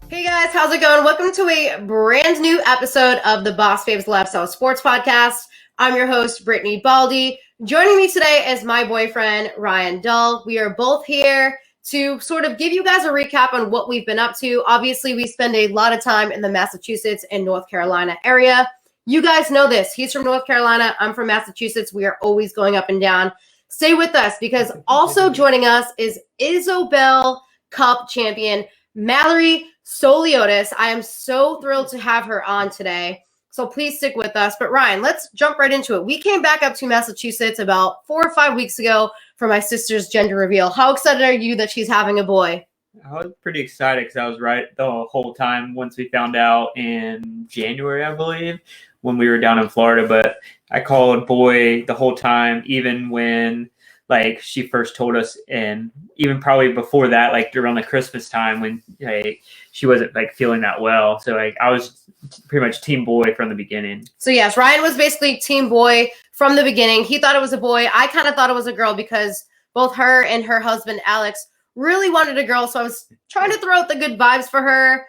Hey guys, how's it going? Welcome to a brand new episode of the BosBabes Lifestyle Sports Podcast. I'm your host, Brittany Baldi. Joining me today is my boyfriend, Ryan Dull. We are both here to sort of give you guys a recap on what we've been up to. Obviously, we spend a lot of time in the Massachusetts and North Carolina area. You guys know this. He's from North Carolina. I'm from Massachusetts. We are always going up and down. Stay with us because also joining us is Isobel Cup champion, Mallory Souliotis. I am so thrilled to have her on today. So please stick with us. But Ryan, let's jump right into it. We came back up to Massachusetts about 4 or 5 weeks ago for my sister's gender reveal. How excited are you that she's having a boy? I was pretty excited because I was right the whole time once we found out in January, I believe, when we were down in Florida. But I called boy the whole time, even when she first told us, and even probably before that, around the Christmas time when she wasn't feeling that well. So I was pretty much team boy from the beginning. So yes, Ryan was basically team boy from the beginning. He thought it was a boy. I kind of thought it was a girl because both her and her husband Alex really wanted a girl. So I was trying to throw out the good vibes for her,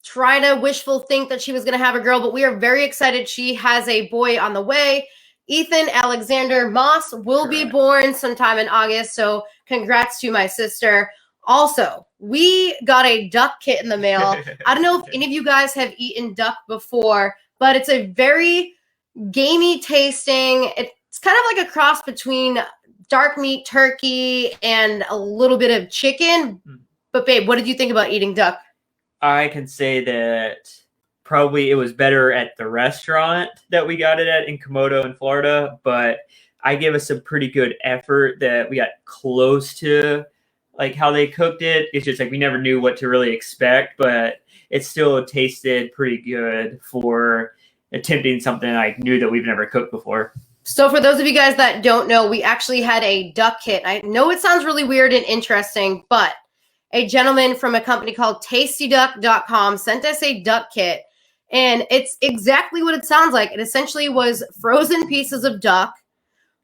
try to wishful think that she was going to have a girl, but we are very excited. She has a boy on the way. Ethan Alexander Moss will be born sometime in August, so congrats to my sister. Also, we got a duck kit in the mail. I don't know if any of you guys have eaten duck before, but it's a very gamey tasting. It's kind of like a cross between dark meat turkey and a little bit of chicken. But babe, what did you think about eating duck? I can say that probably it was better at the restaurant that we got it at in Komodo in Florida, but I gave us a pretty good effort that we got close to how they cooked it. It's just we never knew what to really expect, but it still tasted pretty good for attempting something new that we've never cooked before. So for those of you guys that don't know, we actually had a duck kit. I know it sounds really weird and interesting, but a gentleman from a company called tastyduck.com sent us a duck kit. And it's exactly what it sounds like. It essentially was frozen pieces of duck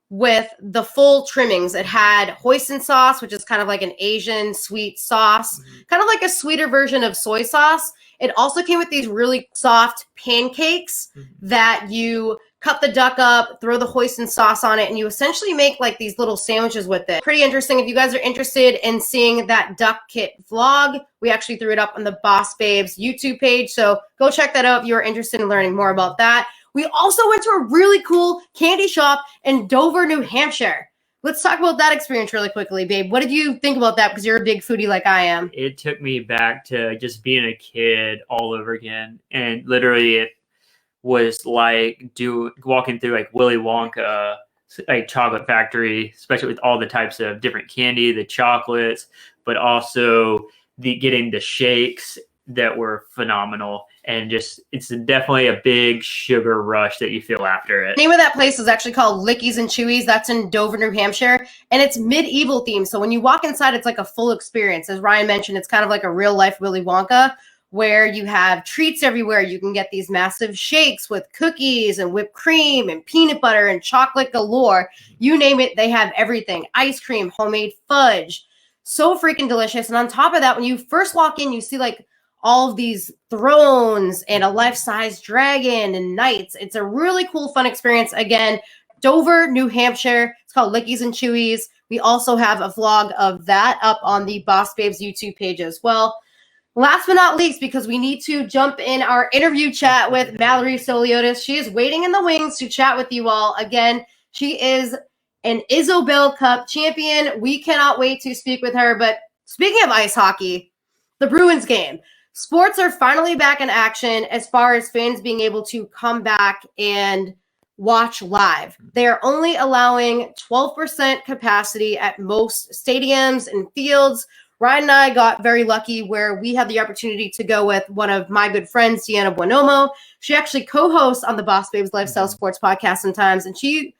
with the full trimmings. It had hoisin sauce, which is kind of like an Asian sweet sauce, kind of like a sweeter version of soy sauce. It also came with these really soft pancakes that you cut the duck up, throw the hoisin sauce on it, and you essentially make these little sandwiches with it. Pretty interesting. If you guys are interested in seeing that duck kit vlog, we actually threw it up on the BosBabes YouTube page. So go check that out if you're interested in learning more about that. We also went to a really cool candy shop in Dover, New Hampshire. Let's talk about that experience really quickly, babe. What did you think about that? Because you're a big foodie like I am. It took me back to just being a kid all over again. And literally it was walking through Willy Wonka, chocolate factory, especially with all the types of different candy, the chocolates, but also getting the shakes that were phenomenal. And just, it's definitely a big sugar rush that you feel after it. The name of that place is actually called Lickies and Chewies. That's in Dover, New Hampshire. And it's medieval themed. So when you walk inside, it's like a full experience. As Ryan mentioned, it's kind of like a real life Willy Wonka, where you have treats everywhere. You can get these massive shakes with cookies and whipped cream and peanut butter and chocolate galore. You name it, they have everything. Ice cream, homemade fudge. So freaking delicious. And on top of that, when you first walk in, you see all of these thrones and a life-size dragon and knights. It's a really cool, fun experience. Again, Dover, New Hampshire. It's called Lickies and Chewies. We also have a vlog of that up on the BosBabes YouTube page as well. Last but not least, because we need to jump in our interview chat with Mallory Souliotis. She is waiting in the wings to chat with you all. Again, she is an Isobel Cup champion. We cannot wait to speak with her. But speaking of ice hockey, the Bruins game. Sports are finally back in action as far as fans being able to come back and watch live. They are only allowing 12% capacity at most stadiums and fields. Ryan and I got very lucky where we had the opportunity to go with one of my good friends, Deanna Buonomo. She actually co-hosts on the BosBabes Lifestyle Sports Podcast sometimes, and she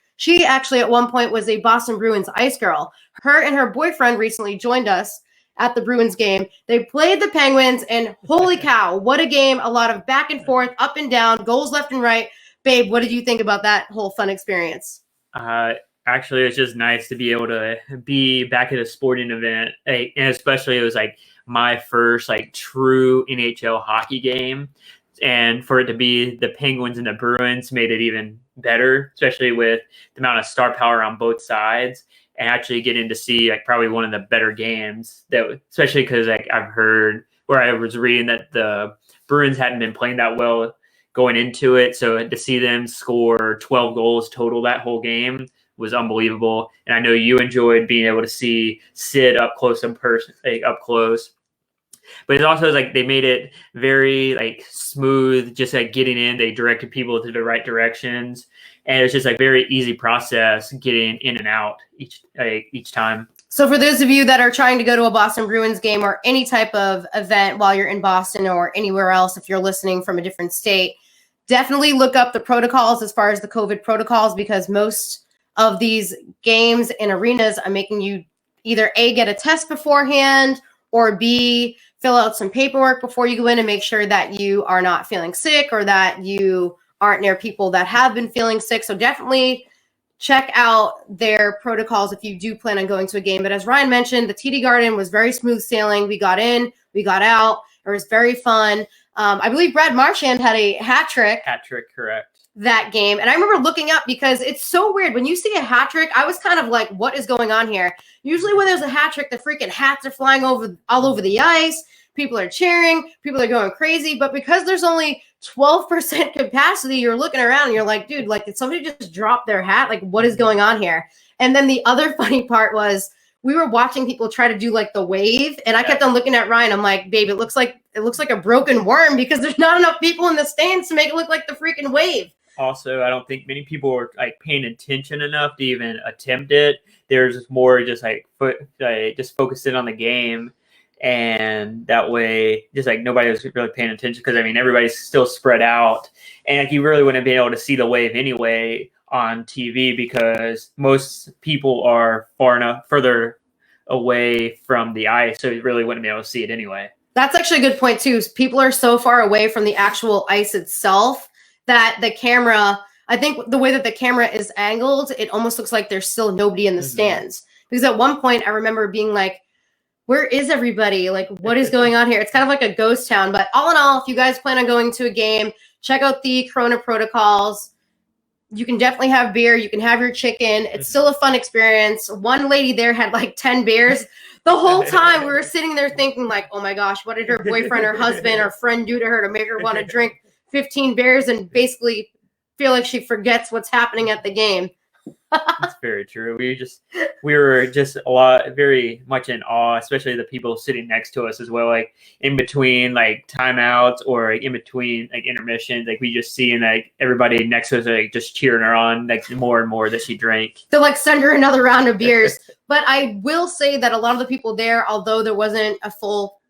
actually at one point was a Boston Bruins ice girl. Her and her boyfriend recently joined us at the Bruins game. They played the Penguins, and holy cow, what a game. A lot of back and forth, up and down, goals left and right. Babe, what did you think about that whole fun experience? I Actually, it's just nice to be able to be back at a sporting event, and especially it was like my first like true NHL hockey game, and for it to be the Penguins and the Bruins made it even better, especially with the amount of star power on both sides, and actually getting to see like probably one of the better games that, especially because like I've heard where I was reading that the Bruins hadn't been playing that well going into it, so to see them score 12 goals total that whole game was unbelievable. And I know you enjoyed being able to see Sid up close in person, like up close. But it also like they made it very like smooth, just like getting in. They directed people to the right directions, and it's just like very easy process getting in and out each time. So for those of you that are trying to go to a Boston Bruins game or any type of event while you're in Boston or anywhere else, if you're listening from a different state, definitely look up the protocols as far as the COVID protocols, because most of these games and arenas are making you either A, get a test beforehand, or B, fill out some paperwork before you go in and make sure that you are not feeling sick or that you aren't near people that have been feeling sick. So definitely check out their protocols if you do plan on going to a game. But as Ryan mentioned, the TD Garden was very smooth sailing. We got in, we got out. It was very fun. I believe Brad Marchand had a hat trick. Hat trick, correct. That game. And I remember looking up because it's so weird. When you see a hat trick, I was kind of like, what is going on here? Usually when there's a hat trick, the freaking hats are flying all over the ice. People are cheering. People are going crazy. But because there's only 12% capacity, you're looking around and you're like, dude, like, did somebody just drop their hat? Like, what is going on here? And then the other funny part was we were watching people try to do like the wave. And I kept on looking at Ryan. I'm like, babe, it looks like a broken worm because there's not enough people in the stands to make it look like the freaking wave. Also, I don't think many people were like paying attention enough to even attempt it. There's more just like just focusing on the game, and that way, just like nobody was really paying attention because I mean everybody's still spread out, and like you really wouldn't be able to see the wave anyway on TV because most people are further away from the ice, so you really wouldn't be able to see it anyway. That's actually a good point too. People are so far away from the actual ice itself that the camera, I think the way that the camera is angled, it almost looks like there's still nobody in the stands. Because at one point I remember being like, where is everybody? Like, what is going on here? It's kind of like a ghost town. But all in all, if you guys plan on going to a game, check out the Corona protocols. You can definitely have beer. You can have your chicken. It's still a fun experience. One lady there had like 10 beers. The whole time we were sitting there thinking like, oh my gosh, what did her boyfriend or husband or friend do to her to make her want to drink 15 beers and basically feel like she forgets what's happening at the game? That's very true. We were just very much in awe, especially the people sitting next to us as well. Like in between like timeouts or like, in between like intermissions, like we just seeing like everybody next to us like just cheering her on like more and more that she drank. To like send her another round of beers. But I will say that a lot of the people there, although there wasn't a full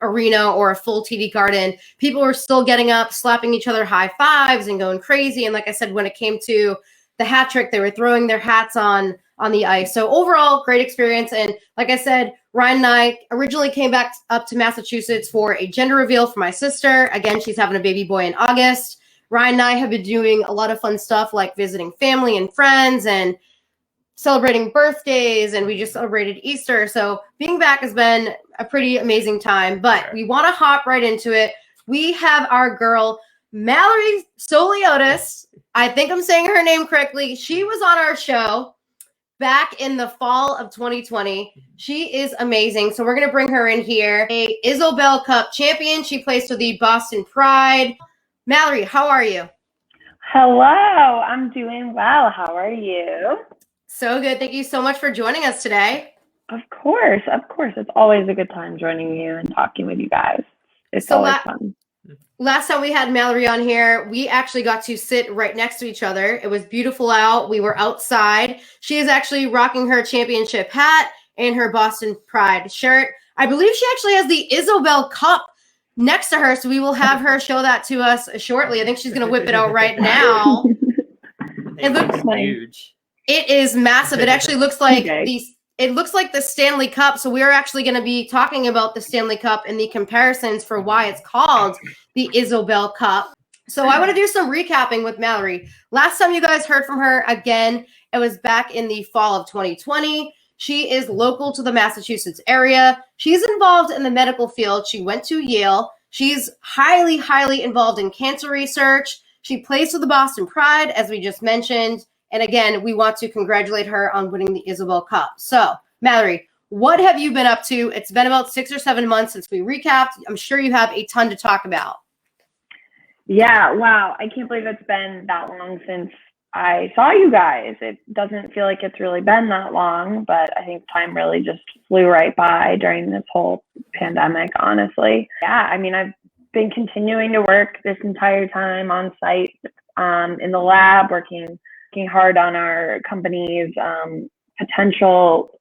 arena or a full TD Garden, people were still getting up, slapping each other high fives and going crazy. And like I said, when it came to the hat trick, they were throwing their hats on the ice. So overall, great experience. And like I said, Ryan and I originally came back up to Massachusetts for a gender reveal for my sister. Again, she's having a baby boy in August. Ryan and I have been doing a lot of fun stuff like visiting family and friends and celebrating birthdays, and we just celebrated Easter. So being back has been a pretty amazing time, but we want to hop right into it. We have our girl, Mallory Souliotis. I think I'm saying her name correctly. She was on our show back in the fall of 2020. She is amazing. So we're going to bring her in here. A Isobel Cup champion. She plays for the Boston Pride. Mallory, how are you? Hello, I'm doing well. How are you? So good. Thank you so much for joining us today. Of course. It's always a good time joining you and talking with you guys. It's always fun. Last time we had Mallory on here, we actually got to sit right next to each other. It was beautiful out. We were outside. She is actually rocking her championship hat and her Boston Pride shirt. I believe she actually has the Isobel Cup next to her, so we will have her show that to us shortly. I think she's going to whip it out right now. It looks huge. It is massive. It actually looks like it looks like the Stanley Cup. So we're actually going to be talking about the Stanley Cup and the comparisons for why it's called the Isobel Cup. So I want to do some recapping with Mallory. Last time you guys heard from her, again, it was back in the fall of 2020. She is local to the Massachusetts area. She's involved in the medical field. She went to Yale. She's highly, highly involved in cancer research. She plays for the Boston Pride, as we just mentioned. And again, we want to congratulate her on winning the Isobel Cup. So, Mallory, what have you been up to? It's been about 6 or 7 months since we recapped. I'm sure you have a ton to talk about. Yeah, wow. I can't believe it's been that long since I saw you guys. It doesn't feel like it's really been that long, but I think time really just flew right by during this whole pandemic, honestly. Yeah, I mean, I've been continuing to work this entire time on site in the lab, working hard on our company's potential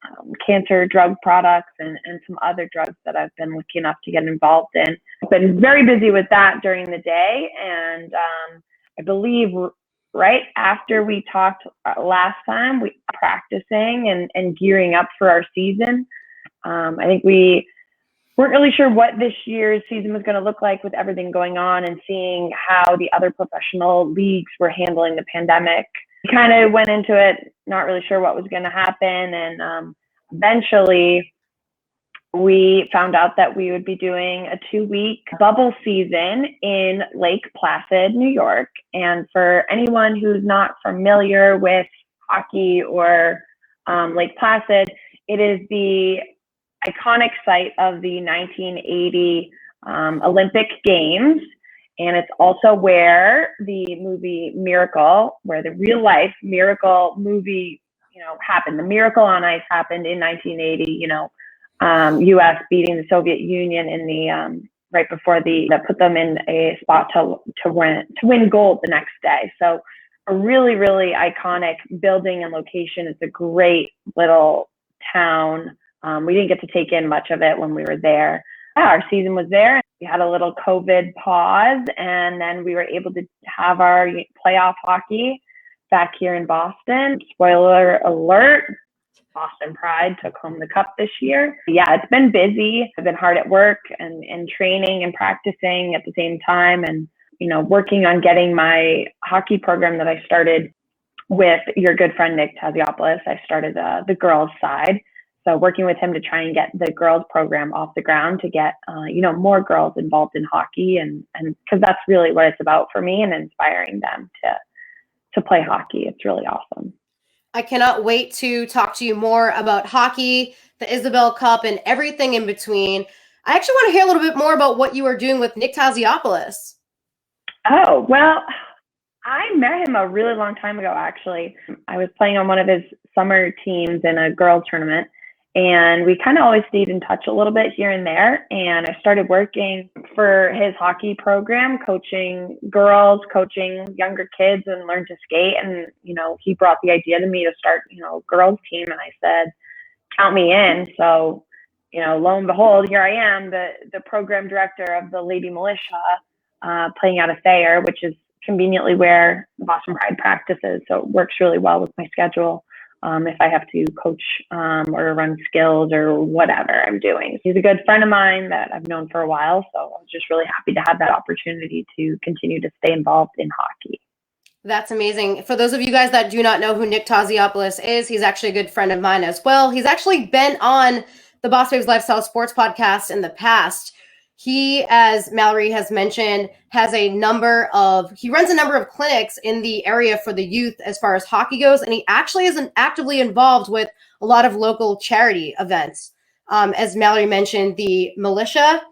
cancer drug products and some other drugs that I've been lucky enough to get involved in. I've been very busy with that during the day, and I believe right after we talked last time, we were practicing and gearing up for our season. I think we weren't really sure what this year's season was going to look like with everything going on and seeing how the other professional leagues were handling the pandemic. We kind of went into it not really sure what was going to happen, and eventually we found out that we would be doing a 2-week bubble season in Lake Placid, New York. And for anyone who's not familiar with hockey or Lake Placid, it is the iconic site of the 1980 Olympic Games. And it's also where the movie Miracle, where the real life Miracle movie, happened. The Miracle on Ice happened in 1980, U.S. beating the Soviet Union in the right before that put them in a spot to win gold the next day. So a really, really iconic building and location. It's a great little town. We didn't get to take in much of it when we were there. Our season was there. We had a little COVID pause, and then we were able to have our playoff hockey back here in Boston. Spoiler alert, Boston Pride took home the cup this year. Yeah, it's been busy. I've been hard at work and training and practicing at the same time, and working on getting my hockey program that I started with your good friend Nick Taziopoulos. I started the girls side. So working with him to try and get the girls program off the ground to get, more girls involved in hockey, and because that's really what it's about for me, and inspiring them to play hockey. It's really awesome. I cannot wait to talk to you more about hockey, the Isobel Cup, and everything in between. I actually want to hear a little bit more about what you are doing with Nick Taziopoulos. Oh, well, I met him a really long time ago, actually. I was playing on one of his summer teams in a girls tournament, and we kind of always stayed in touch a little bit here and there. And I started working for his hockey program, coaching girls, coaching younger kids, and learn to skate. And, he brought the idea to me to start, a girls team. And I said, count me in. So, lo and behold, here I am, the program director of the Lady Militia, playing out of Thayer, which is conveniently where the Boston Pride practices. So it works really well with my schedule. If I have to coach or run skills or whatever I'm doing. He's a good friend of mine that I've known for a while, so I was just really happy to have that opportunity to continue to stay involved in hockey. That's amazing. For those of you guys that do not know who Nick Taziopoulos is, he's actually a good friend of mine as well. He's actually been on the BosBabes Lifestyle Sports podcast in the past. He, as Mallory has mentioned, he runs a number of clinics in the area for the youth as far as hockey goes, and he actually is actively involved with a lot of local charity events. As Mallory mentioned, the militia,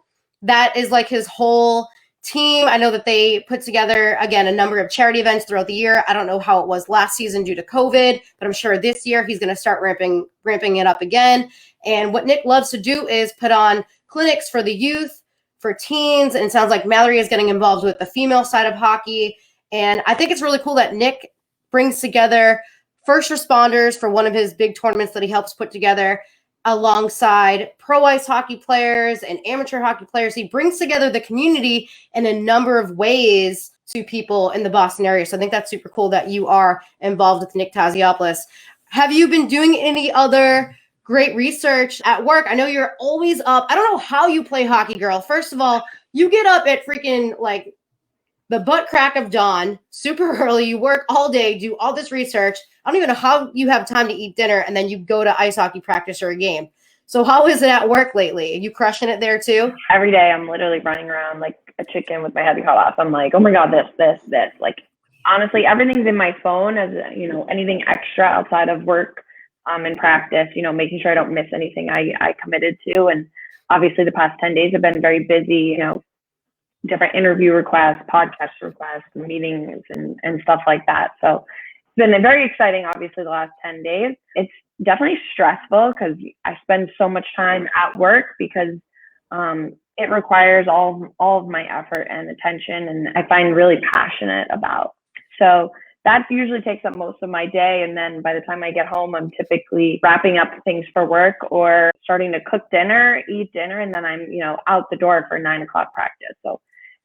that is like his whole team. I know that they put together, again, a number of charity events throughout the year. I don't know how it was last season due to COVID, but I'm sure this year he's going to start ramping it up again. And what Nick loves to do is put on clinics for the youth, for teens, and it sounds like Mallory is getting involved with the female side of hockey. And I think it's really cool that Nick brings together first responders for one of his big tournaments that he helps put together alongside pro ice hockey players and amateur hockey players. He brings together the community in a number of ways to people in the Boston area. So I think that's super cool that you are involved with Nick Taziopoulos. Have you been doing any other great research at work? I know you're always up. I don't know how you play hockey, girl. First of all, you get up at freaking the butt crack of dawn, super early. You work all day, do all this research. I don't even know how you have time to eat dinner, and then you go to ice hockey practice or a game. So how is it at work lately? Are you crushing it there too? Every day I'm literally running around like a chicken with my head cut off. I'm like, oh my God, this. Like, honestly, everything's in my phone as, anything extra outside of work in practice, making sure I don't miss anything I committed to. And obviously the past 10 days have been very busy, different interview requests, podcast requests, meetings, and stuff like that. So it's been very exciting, obviously, the last 10 days. It's definitely stressful because I spend so much time at work because it requires all of my effort and attention, and I find really passionate about. So that usually takes up most of my day. And then by the time I get home, I'm typically wrapping up things for work or starting to cook dinner, eat dinner, and then I'm, out the door for 9 o'clock practice. So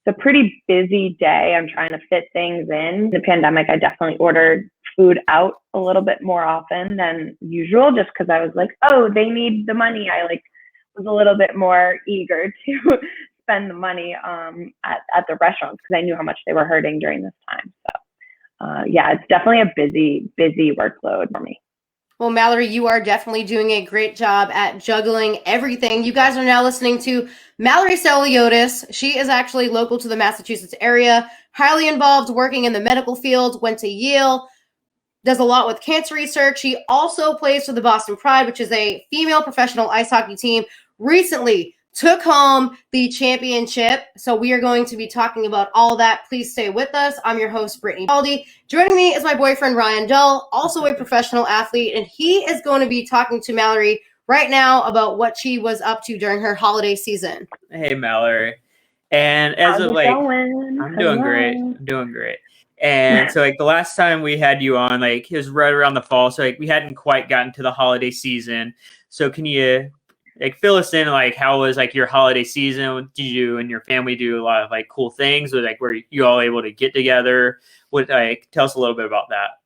it's a pretty busy day. I'm trying to fit things in. The pandemic, I definitely ordered food out a little bit more often than usual, just because I was like, oh, they need the money. I was a little bit more eager to spend the money at the restaurants because I knew how much they were hurting during this time. So yeah, it's definitely a busy workload for me. Well, Mallory, you are definitely doing a great job at juggling everything. You guys are now listening to Mallory Souliotis. She is actually local to the Massachusetts area, highly involved working in the medical field, went to Yale, does a lot with cancer research. She also plays for the Boston Pride, which is a female professional ice hockey team. Recently took home the championship. So we are going to be talking about all that. Please stay with us. I'm your host, Brittany Baldi. Joining me is my boyfriend, Ryan Dull, also a professional athlete, and he is going to be talking to Mallory right now about what she was up to during her holiday season. Hey, Mallory. And as of I'm doing great. I'm doing great. And so the last time we had you on, it was right around the fall. So we hadn't quite gotten to the holiday season. So can you fill us in, how was your holiday season? Did you and your family do a lot of cool things, or were you all able to get together? What tell us a little bit about that.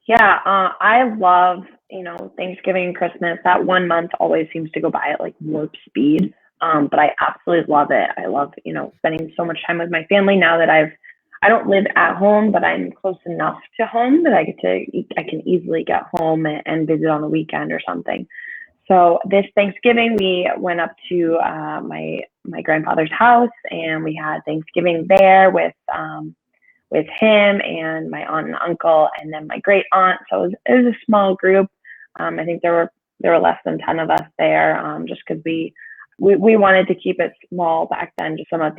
Yeah, I love Thanksgiving and Christmas. That 1 month always seems to go by at warp speed. But I absolutely love it. I love spending so much time with my family now that I don't live at home, but I'm close enough to home that I can easily get home and visit on the weekend or something. So this Thanksgiving, we went up to my grandfather's house, and we had Thanksgiving there with him and my aunt and uncle, and then my great aunt. So it was a small group. I think there were less than 10 of us there, just because we wanted to keep it small back then. Just some of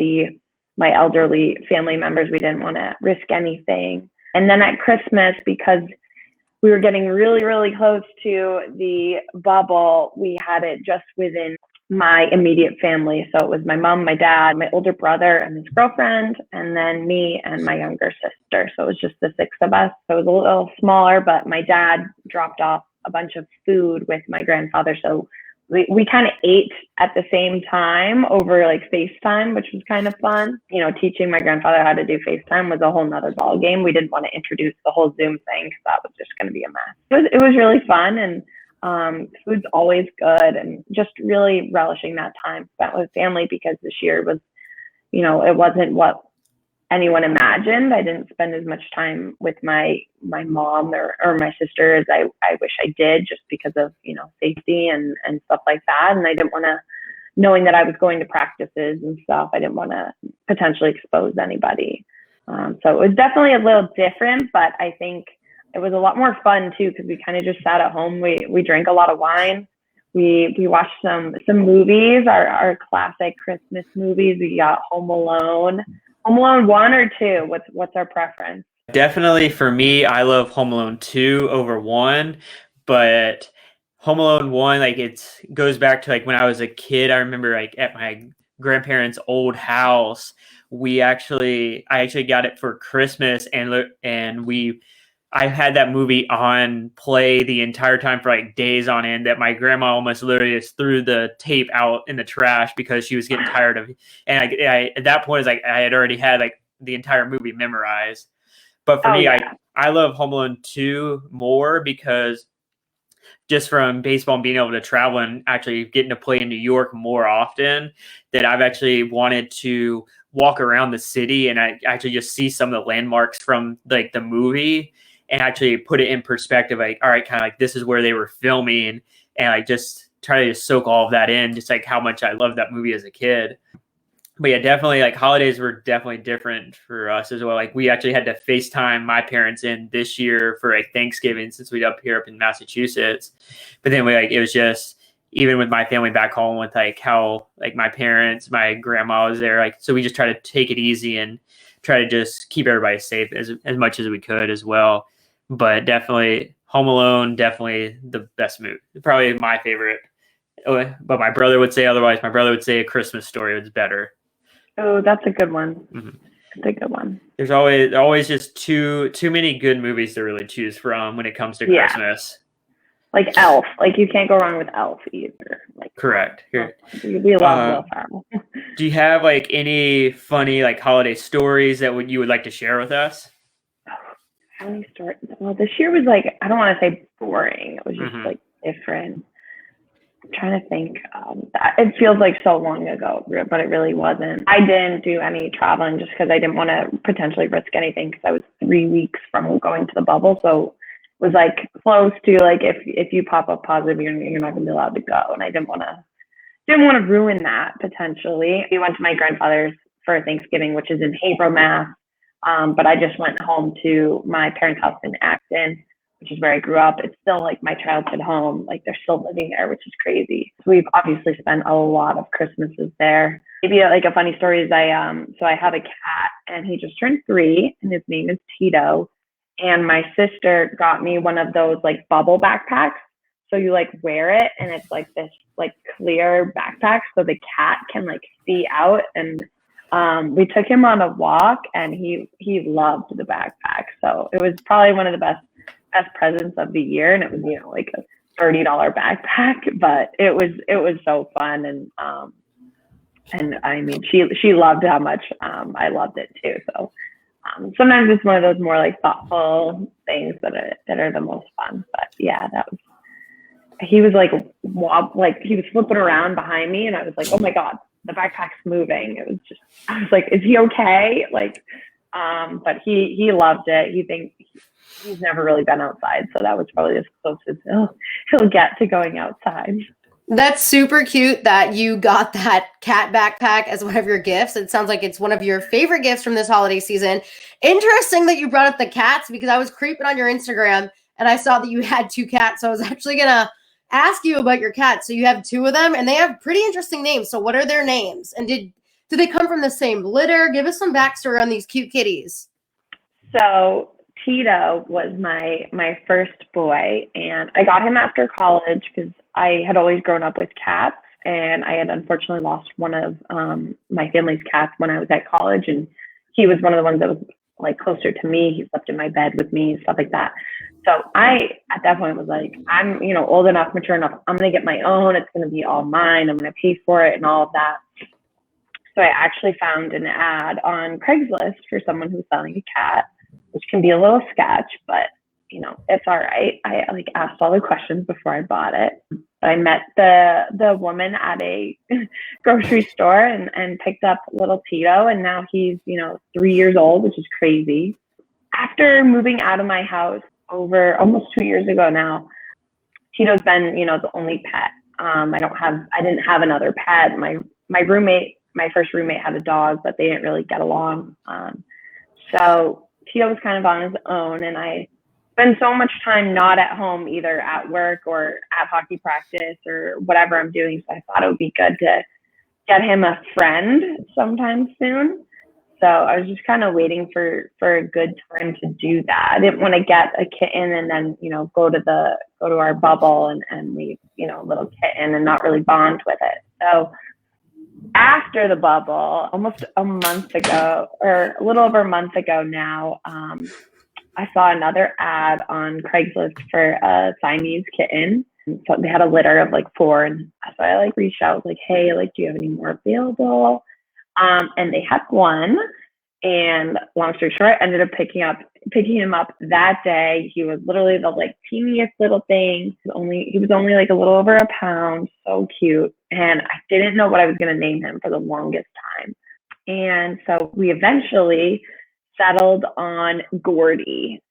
my elderly family members, we didn't want to risk anything. And then at Christmas, because we were getting really, really close to the bubble, we had it just within my immediate family. So it was my mom, my dad, my older brother and his girlfriend, and then me and my younger sister. So it was just the 6 of us. So it was a little smaller, but my dad dropped off a bunch of food with my grandfather. So we kind of ate at the same time over FaceTime, which was kind of fun. Teaching my grandfather how to do FaceTime was a whole nother ball game. We didn't want to introduce the whole Zoom thing because that was just going to be a mess. It was really fun, and food's always good, and just really relishing that time spent with family, because this year was, it wasn't what anyone imagined. I didn't spend as much time with my mom or my sister as I wish I did, just because of safety and stuff like that. And I didn't want to, knowing that I was going to practices and stuff, I didn't want to potentially expose anybody. So it was definitely a little different, but I think it was a lot more fun too, because we kind of just sat at home. We drank a lot of wine. We watched some movies, our classic Christmas movies. We got Home Alone 1 or 2. What's our preference? Definitely for me, I love Home Alone 2 over 1, but Home Alone 1, it goes back to when I was a kid. I remember at my grandparents' old house, I actually got it for Christmas, and I had that movie on play the entire time for days on end, that my grandma almost literally just threw the tape out in the trash because she was getting tired of it. And I at that point, I had already had the entire movie memorized. But for me, yeah. I love Home Alone 2 more, because just from baseball and being able to travel and actually getting to play in New York more often, that I've actually wanted to walk around the city and I actually just see some of the landmarks from like the movie and actually put it in perspective. Like, all right, kind of like this is where they were filming, and I just try to just soak all of that in, just like how much I loved that movie as a kid. But yeah, definitely like holidays were definitely different for us as well. Like we actually had to FaceTime my parents in this year for like Thanksgiving since we'd up in Massachusetts. But then it was just, even with my family back home with like how like my parents, my grandma was there. Like, so we just try to take it easy and try to just keep everybody safe as much as we could as well. But definitely Home Alone, definitely the best movie. Probably my favorite. But my brother would say otherwise. My brother would say A Christmas Story was better. Oh, that's a good one. Mm-hmm. That's a good one. There's always just too many good movies to really choose from when it comes to Christmas. Like Elf. Like you can't go wrong with Elf either. Like correct. We love Will Ferrell. Do you have like any funny like holiday stories that you would like to share with us? Funny story. Well, this year was like, I don't want to say boring. It was just like different. I'm trying to think. It feels like so long ago, but it really wasn't. I didn't do any traveling just because I didn't want to potentially risk anything because I was 3 weeks from going to the bubble. So it was like close to like if you pop up positive, you're not going to be allowed to go. And I didn't want to ruin that potentially. We went to my grandfather's for Thanksgiving, which is in Haverhill, Mass. But I just went home to my parents' house in Acton, which is where I grew up. It's still like my childhood home. Like they're still living there, which is crazy. So we've obviously spent a lot of Christmases there. Maybe like a funny story is so I have a cat and he just turned 3 and his name is Tito. And my sister got me one of those like bubble backpacks. So you like wear it and it's like this like clear backpack so the cat can like see out. And we took him on a walk and he loved the backpack. So it was probably one of the best presents of the year, and it was like a $30 backpack, but it was so fun. And I mean she loved how much I loved it too. So sometimes it's one of those more like thoughtful things that are the most fun. But yeah, he was like he was flipping around behind me and I was like, oh my God, the backpack's moving. It was just, I was like, is he okay? Like but he loved it. He's never really been outside, so that was probably as close as he'll get to going outside. That's super cute that you got that cat backpack as one of your gifts. It sounds like it's one of your favorite gifts from this holiday season. Interesting that you brought up the cats because I was creeping on your Instagram and I saw that you had 2 cats. So I was actually going to ask you about your cats. So you have 2 of them and they have pretty interesting names. So what are their names? And did they come from the same litter? Give us some backstory on these cute kitties. So Tito was my first boy, and I got him after college because I had always grown up with cats, and I had unfortunately lost one of my family's cats when I was at college, and he was one of the ones that was like closer to me. He slept in my bed with me, stuff like that. So I, at that point, was like, I'm old enough, mature enough. I'm gonna get my own. It's gonna be all mine. I'm gonna pay for it and all of that. So I actually found an ad on Craigslist for someone who's selling a cat, which can be a little sketch, but it's all right. I like asked all the questions before I bought it. I met the woman at a grocery store and picked up little Tito, and now he's 3 years old, which is crazy. After moving out of my house over almost 2 years ago now, Tito's been the only pet. I didn't have another pet. My first roommate had a dog, but they didn't really get along. So Tito was kind of on his own, and I spend so much time not at home, either at work or at hockey practice or whatever I'm doing. So I thought it would be good to get him a friend sometime soon. So I was just kind of waiting for a good time to do that. I didn't want to get a kitten and then, go to our bubble and leave, a little kitten and not really bond with it. So after the bubble, almost a month ago, or a little over a month ago now, I saw another ad on Craigslist for a Siamese kitten. So they had a litter of like 4, and so I reached out, like, hey, do you have any more available? And they had one. And long story short, I ended up picking him up that day. He was literally the teeniest little thing. He was only a little over a pound. So cute. And I didn't know what I was going to name him for the longest time. And so we eventually settled on Gordie,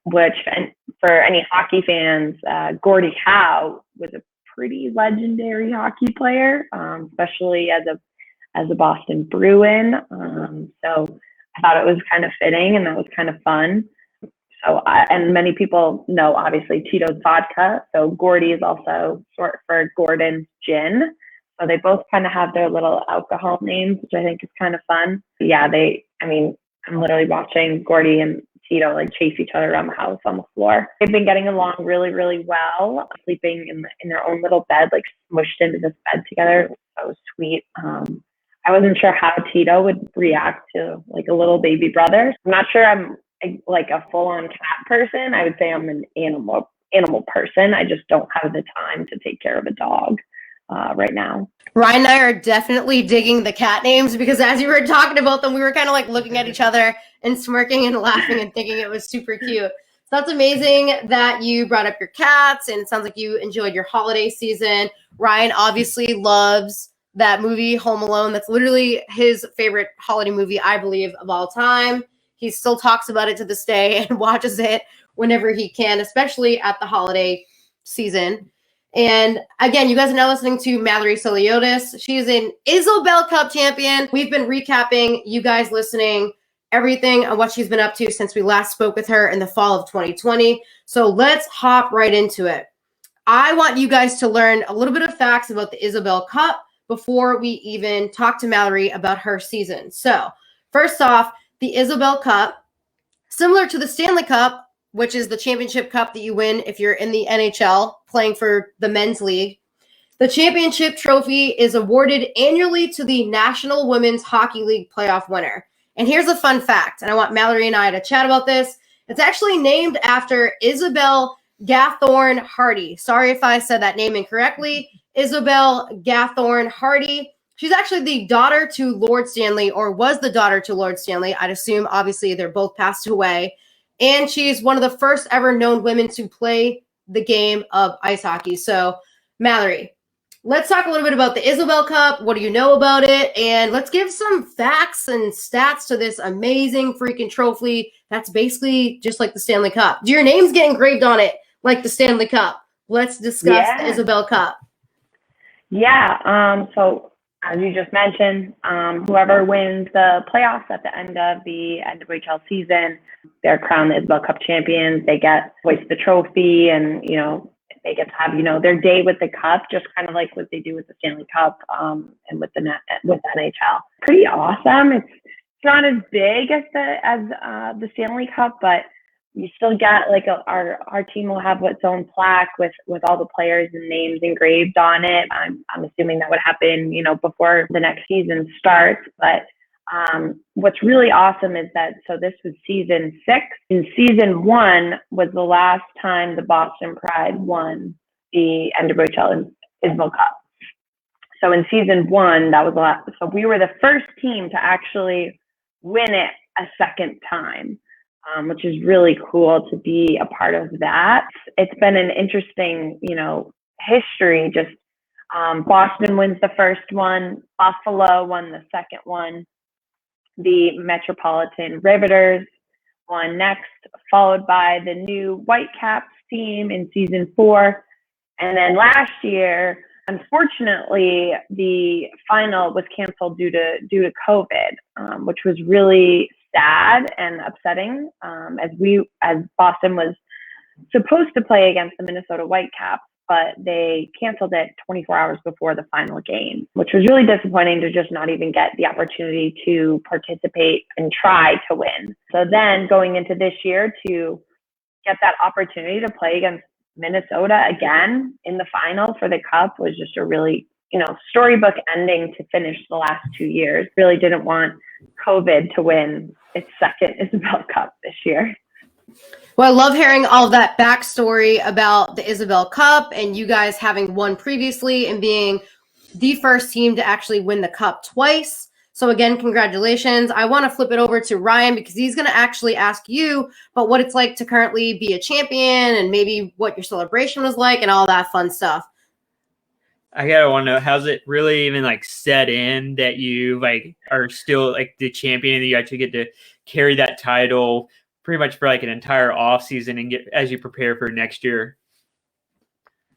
which, and for any hockey fans, Gordie Howe was a pretty legendary hockey player, especially as a Boston Bruin. So I thought it was kind of fitting, and that was kind of fun. So, and many people know, obviously, Tito's vodka. So Gordie is also short for Gordon's gin. So they both kind of have their little alcohol names, which I think is kind of fun. Yeah, I'm literally watching Gordie and Tito like chase each other around the house on the floor. They've been getting along really, really well, sleeping in their own little bed, like smushed into this bed together. So sweet. I wasn't sure how Tito would react to like a little baby brother. I'm not sure I'm like a full-on cat person. I would say I'm an animal person. I just don't have the time to take care of a dog right now. Ryan and I are definitely digging the cat names because as you were talking about them, we were kind of like looking at each other and smirking and laughing and thinking it was super cute. So that's amazing that you brought up your cats, and it sounds like you enjoyed your holiday season. Ryan obviously loves that movie, Home Alone. That's literally his favorite holiday movie, I believe, of all time. He still talks about it to this day and watches it whenever he can, especially at the holiday season. And again, you guys are now listening to Mallory Souliotis. She is an Isobel Cup champion. We've been recapping, you guys listening, everything on what she's been up to since we last spoke with her in the fall of 2020. So let's hop right into it. I want you guys to learn a little bit of facts about the Isobel Cup before we even talk to Mallory about her season. So first off, the Isobel Cup, similar to the Stanley Cup, which is the championship cup that you win if you're in the NHL playing for the men's league. The championship trophy is awarded annually to the National Women's Hockey League playoff winner. And here's a fun fact, and I want Mallory and I to chat about this. It's actually named after Isobel Gathorne Hardy. Sorry if I said that name incorrectly. Isobel Gathorne Hardy. She's actually the daughter to Lord Stanley, or was the daughter to Lord Stanley. I'd assume, obviously, they're both passed away. And she's one of the first ever known women to play the game of ice hockey. So, Mallory, let's talk a little bit about the Isobel Cup. What do you know about it? And let's give some facts and stats to this amazing freaking trophy that's basically just like the Stanley Cup. Your name's get engraved on it like the Stanley Cup. Let's discuss the Isobel Cup. Yeah. So, as you just mentioned, whoever wins the playoffs at the end of the NWHL season, they're crowned the Isobel Cup champions. They get to hoist the trophy, and they get to have their day with the cup, just kind of like what they do with the Stanley Cup and with the NHL. Pretty awesome. It's not as big as the Stanley Cup, but you still get like our team will have its own plaque with all the players and names engraved on it. I'm assuming that would happen, before the next season starts. But what's really awesome is that, so this was season 6. In season 1 was the last time the Boston Pride won the NWHL Isobel Cup. So in season 1, that was the last. So we were the first team to actually win it a second time. Which is really cool to be a part of that. It's been an interesting, history. Just Boston wins the first one, Buffalo won the second one, the Metropolitan Riveters won next, followed by the new Whitecaps team in season 4. And then last year, unfortunately, the final was canceled due to COVID, which was really sad and upsetting, as Boston was supposed to play against the Minnesota Whitecaps, but they canceled it 24 hours before the final game, which was really disappointing to just not even get the opportunity to participate and try to win. So then going into this year to get that opportunity to play against Minnesota again in the final for the Cup was just a really storybook ending to finish the last 2 years. Really didn't want COVID to win its second Isobel Cup this year. Well, I love hearing all of that backstory about the Isobel Cup and you guys having won previously and being the first team to actually win the Cup twice. So again, congratulations. I want to flip it over to Ryan because he's going to actually ask you about what it's like to currently be a champion and maybe what your celebration was like and all that fun stuff. I gotta want to know, how's it really even like set in that you like are still like the champion and you actually get to carry that title pretty much for like an entire off season and get as you prepare for next year?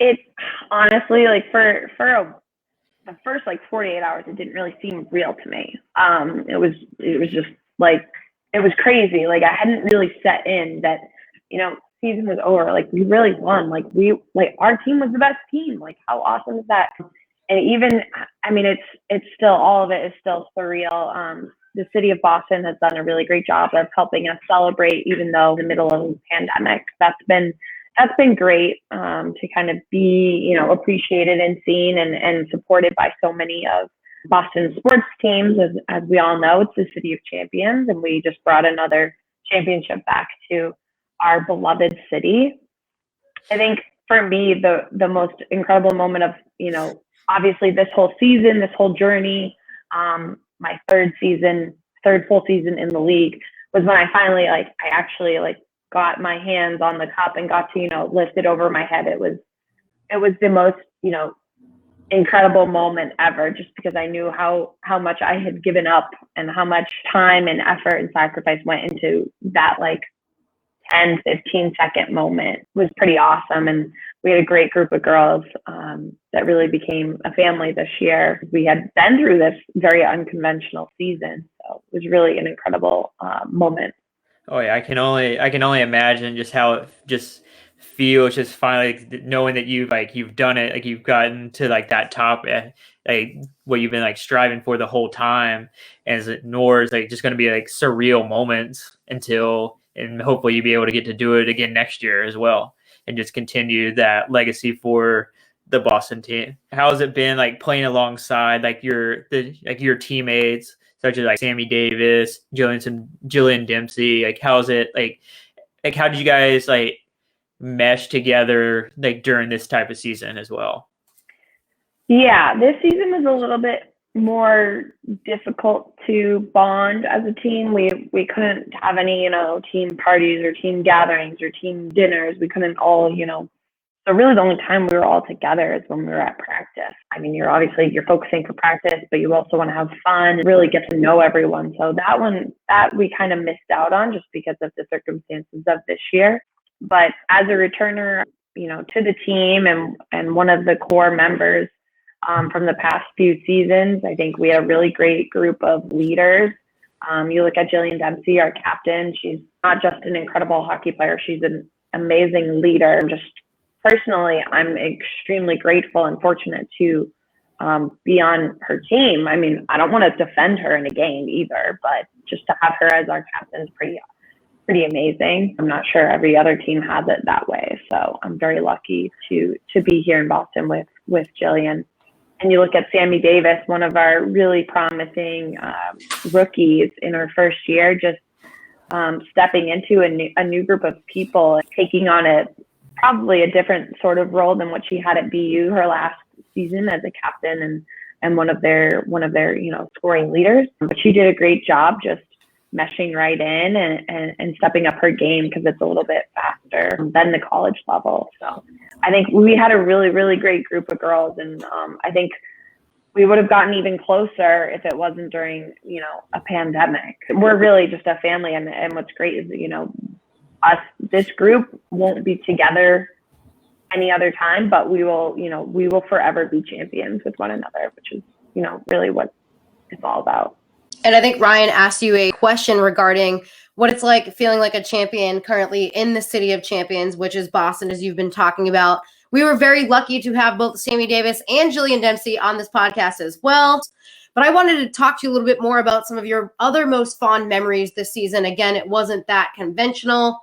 It honestly, like the first like 48 hours, it didn't really seem real to me. It was just like, it was crazy. Like I hadn't really set in that, season was over. Like we really won. Like our team was the best team. Like how awesome is that? And even, I mean, it's still, all of it is still surreal. The city of Boston has done a really great job of helping us celebrate, even though in the middle of the pandemic. That's been great to kind of be, appreciated and seen and supported by so many of Boston sports teams. As we all know, it's the city of champions, and we just brought another championship back to our beloved city. I think for me, the most incredible moment of, obviously this whole season, this whole journey, my third full season in the league was when I finally, I actually got my hands on the cup and got to, lift it over my head. It was the most, incredible moment ever, just because I knew how much I had given up and how much time and effort and sacrifice went into that 10, 15 second moment. It was pretty awesome. And we had a great group of girls that really became a family this year. We had been through this very unconventional season. So it was really an incredible moment. Oh yeah, I can only imagine just how it just feels, just finally knowing that you've done it, like you've gotten to that top, what you've been striving for the whole time, and nor is just going to be surreal moments and hopefully you'll be able to get to do it again next year as well, and just continue that legacy for the Boston team. How has it been playing alongside your teammates such as Sammy Davis, Jillian Dempsey? How is it how did you guys mesh together during this type of season as well? Yeah, this season was a little bit more difficult to bond as a team. We couldn't have any, team parties or team gatherings or team dinners. We couldn't all, so really the only time we were all together is when we were at practice. I mean, you're focusing for practice, but you also want to have fun, really get to know everyone. So that we kind of missed out on just because of the circumstances of this year. But as a returner, to the team and one of the core members from the past few seasons, I think we had a really great group of leaders. You look at Jillian Dempsey, our captain. She's not just an incredible hockey player. She's an amazing leader. Just personally, I'm extremely grateful and fortunate to be on her team. I mean, I don't want to defend her in a game either, but just to have her as our captain is pretty amazing. I'm not sure every other team has it that way. So I'm very lucky to be here in Boston with Jillian. And you look at Sammy Davis, one of our really promising rookies in her first year, just stepping into a new group of people, taking on probably a different sort of role than what she had at BU her last season as a captain and one of their scoring leaders. But she did a great job just meshing right in and stepping up her game because it's a little bit faster than the college level. So I think we had a really, really great group of girls, and I think we would have gotten even closer if it wasn't during, a pandemic. We're really just a family, and what's great is, this group won't be together any other time, but we will forever be champions with one another, which is, really what it's all about. And I think Ryan asked you a question regarding what it's like feeling like a champion currently in the city of champions, which is Boston, as you've been talking about. We were very lucky to have both Sammy Davis and Jillian Dempsey on this podcast as well. But I wanted to talk to you a little bit more about some of your other most fond memories this season. Again, it wasn't that conventional,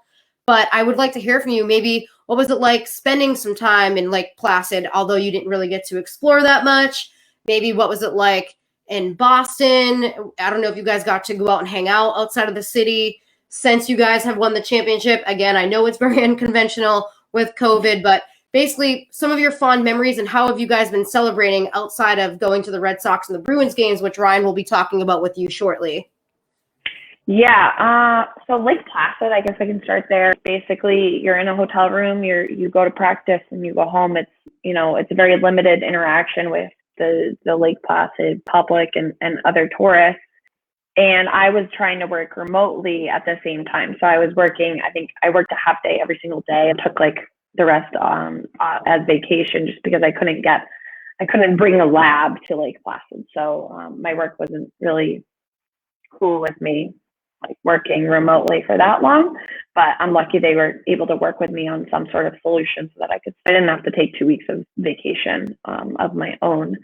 but I would like to hear from you. Maybe what was it like spending some time in Lake Placid, although you didn't really get to explore that much? Maybe what was it like in Boston? I don't know if you guys got to go out and hang out outside of the city since you guys have won the championship. Again, I know it's very unconventional with COVID, but basically some of your fond memories and how have you guys been celebrating outside of going to the Red Sox and the Bruins games, which Ryan will be talking about with you shortly. Yeah, so Lake Placid, I guess I can start there. Basically, you're in a hotel room, you go to practice and you go home. It's, it's a very limited interaction with the Lake Placid public and other tourists. And I was trying to work remotely at the same time. So I was working, I think I worked a half day every single day and took like the rest as vacation just because I couldn't bring a lab to Lake Placid. So my work wasn't really cool with me, like working remotely for that long, but I'm lucky they were able to work with me on some sort of solution so that I didn't have to take 2 weeks of vacation of my own.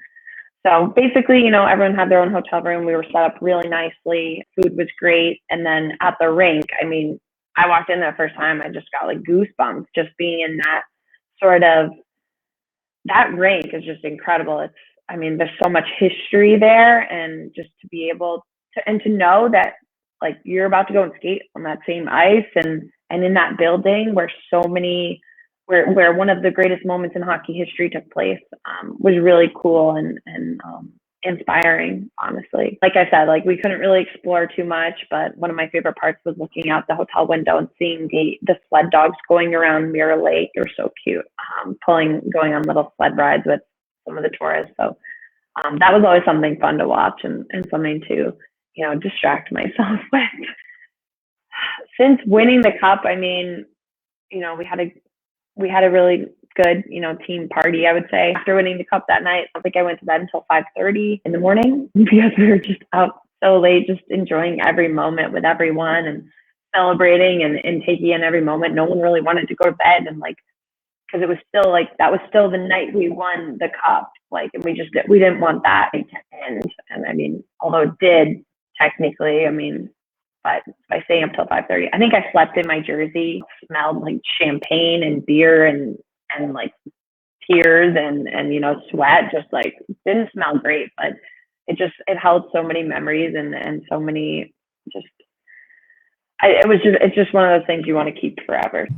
So basically, everyone had their own hotel room. We were set up really nicely. Food was great. And then at the rink, I mean, I walked in the first time, I just got like goosebumps just being in that rink is just incredible. There's so much history there, and just to be able to know that like you're about to go and skate on that same ice and in that building where where one of the greatest moments in hockey history took place was really cool and inspiring, honestly. Like I said, like we couldn't really explore too much, but one of my favorite parts was looking out the hotel window and seeing the sled dogs going around Mirror Lake. They were so cute, going on little sled rides with some of the tourists. So that was always something fun to watch and something to, distract myself with. Since winning the cup, I mean, we had a really good, team party, I would say. After winning the cup that night, I think I went to bed until 5:30 in the morning because we were just out so late, just enjoying every moment with everyone and celebrating and taking in every moment. No one really wanted to go to bed, and like, because it was still like, that was still the night we won the cup. Like, and we didn't want that to end. And I mean, although it did technically, but by staying up till 5:30, I think I slept in my jersey, smelled like champagne and beer and like tears and sweat. Just like didn't smell great, but it held so many memories and so many it's just one of those things you want to keep forever.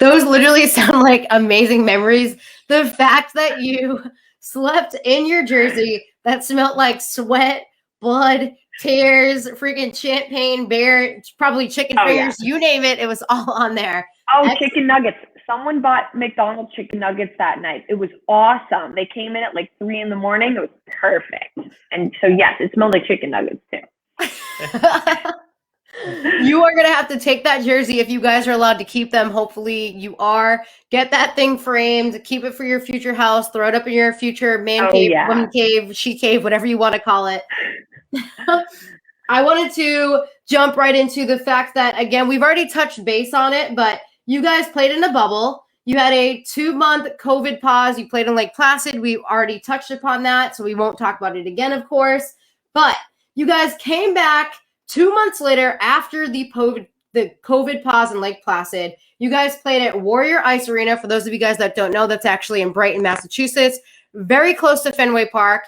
Those literally sound like amazing memories. The fact that you slept in your jersey that smelled like sweat, blood, tears, freaking champagne, beer, probably chicken fingers, you name it, it was all on there. Oh, chicken nuggets. Someone bought McDonald's chicken nuggets that night. It was awesome. They came in at like 3 a.m. It was perfect. And so, yes, it smelled like chicken nuggets too. You are going to have to take that jersey if you guys are allowed to keep them. Hopefully you are. Get that thing framed, keep it for your future house, throw it up in your future man cave, woman cave, she cave, whatever you want to call it. I wanted to jump right into the fact that, again, we've already touched base on it, but you guys played in a bubble. You had a 2-month COVID pause. You played in Lake Placid. We already touched upon that, so we won't talk about it again, of course. But you guys came back 2 months later after the COVID pause in Lake Placid. You guys played at Warrior Ice Arena. For those of you guys that don't know, that's actually in Brighton, Massachusetts, very close to Fenway Park,